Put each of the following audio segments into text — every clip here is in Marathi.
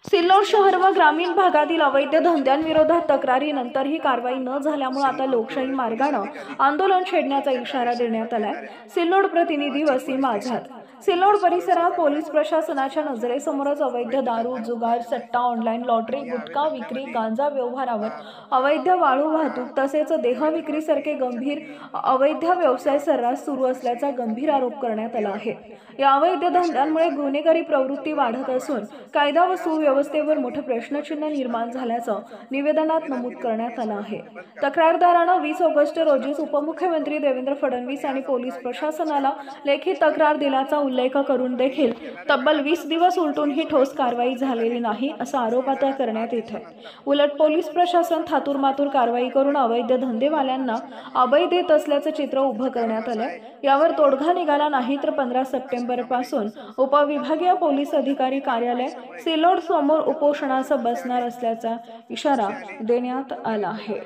सिल्लोड शहर व ग्रामीण भागातील अवैध धंद्यांविरोधात तक्रारीनंतरही कारवाई न झाल्यामुळे आता लोकशाही मार्गाने आंदोलन छेडण्याचा इशारा देण्यात आलाय। सिल्लोड प्रतिनिधी वसीम आझाद। सिल्लोड परिसरात पोलीस प्रशासनाच्या नजरेसमोरच अवैध दारू, जुगार, सट्टा, ऑनलाईन लॉटरी, गुटखा विक्री, गांजा व्यवहारावर, अवैध वाळू वाहतूक तसेच देह विक्रीसारखे गंभीर अवैध व्यवसाय सर्रास सुरू असल्याचा गंभीर आरोप करण्यात आला आहे। या अवैध धंद्यांमुळे गुन्हेगारी प्रवृत्ती वाढत असून कायदा व सुव्यवस्थेवर मोठे प्रश्नचिन्ह निर्माण झाल्याचं निवेदनात नमूद करण्यात आलं आहे। तक्रारदारानं 20 ऑगस्ट रोजी उपमुख्यमंत्री देवेंद्र फडणवीस आणि पोलीस प्रशासनाला लेखी तक्रार दिल्याचा उल्लेख करून देखील तब्बल 20 दिवस उलटूनही ठोस कारवाई झालेली नाही असा आरोप आता करण्यात येत आहे। उलट पोलीस प्रशासन थातूरमातूर कारवाई करून अवैध धंदेवाल्यांना अभय देत असल्याचं चित्र उभं करण्यात आलं। यावर तोडगा निघाला नाही तर 15 सप्टेंबर पासून उपविभागीय पोलीस अधिकारी कार्यालय सिल्लोड समोर उपोषणास बसणार असल्याचा इशारा देण्यात आला आहे।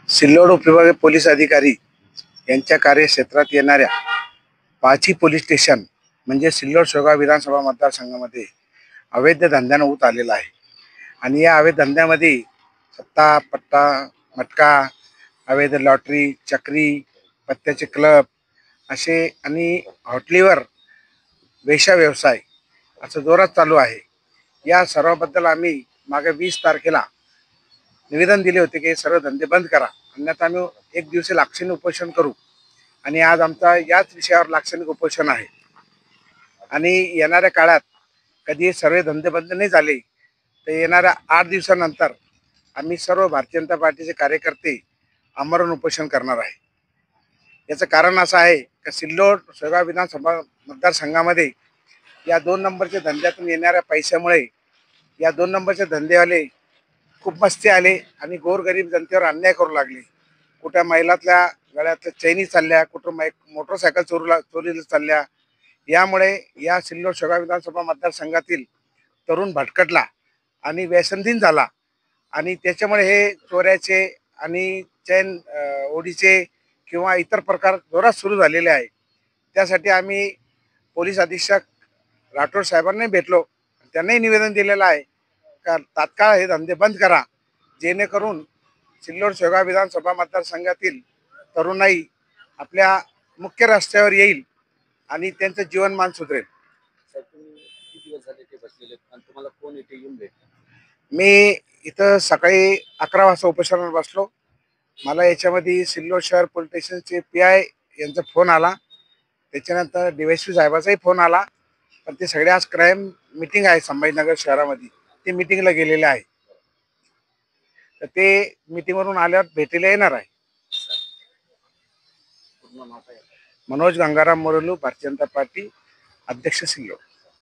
सिल्लोड उपविभागीय पोलीस अधिकारी यांच्या कार्यक्षेत्रात येणाऱ्या 5 पोलीस स्टेशन म्हणजे सिल्लोड शेवगाव विधानसभा मतदारसंघामध्ये अवैध धंद्यानं ऊत आलेला आहे आणि या अवैध धंद्यामध्ये सत्ता, पट्टा, मटका, अवैध लॉटरी, चक्री, पत्त्याचे क्लब असे आणि हॉटेलीवर वेश्या व्यवसाय असं जोरात चालू आहे। या सर्वाबद्दल आम्ही मागे 20 तारखेला निवेदन दिले होते की सर्व धंदे बंद करा, अन्यथा आम्ही एक दिवसीय लाक्षणिक उपोषण करू आणि आज आमचा याच विषयावर लाक्षणिक उपोषण आहे। आणि येणाऱ्या काळात कधी सर्व धंदे बंद नाही झाले तर येणाऱ्या 8 दिवसानंतर आम्ही सर्व भारतीय जनता पार्टीचे कार्यकर्ते आमरण उपोषण करणार आहे। याचं कारण असं आहे की सिल्लोड शेवगाव विधानसभा मतदारसंघामध्ये या 2 नंबरच्या धंद्यातून येणाऱ्या पैशामुळे या 2 नंबरचे धंदेवाले खूप मस्ती आले आणि गोरगरीब जनतेवर अन्याय करू लागले। कुठे महिलातल्या गळ्यातल्या चैनी चालल्या, कुठं मोटरसायकल चोरीला चालल्या। यामुळे या सिल्लोड शेवगाव विधानसभा मतदारसंघातील तरुण भटकटला आणि व्यसनधीन झाला आणि त्याच्यामुळे हे चोऱ्याचे आणि चैन ओढीचे किंवा इतर प्रकार जोरात सुरू झालेले आहे। त्यासाठी आम्ही पोलीस अधीक्षक राठोड साहेबांनाही भेटलो, त्यांनाही निवेदन दिलेलं आहे का तात्काळ हे धंदे बंद करा, जेणेकरून सिल्लोड शेवगाव विधानसभा मतदारसंघातील तरुणाई आपल्या मुख्य रस्त्यावर येईल आणि त्यांचं जीवनमान सुधरेल। मी इथं सकाळी 11 वाजता उपोषणावर बसलो। मला याच्यामध्ये सिल्लोड शहर पोलीस स्टेशनचे PI यांचा फोन आला, त्याच्यानंतर DSP साहेबाचाही फोन आला, पण ते सगळे आज क्राईम मीटिंग आहे संभाजीनगर शहरामध्ये, ते मीटिंगला गेलेले आहे। तर ते मीटिंगवरून आल्यावर भेटीला येणार आहे। मनोज गंगाराम मोरेलू, भारतीय जनता पार्टी अध्यक्ष सिल्लोड।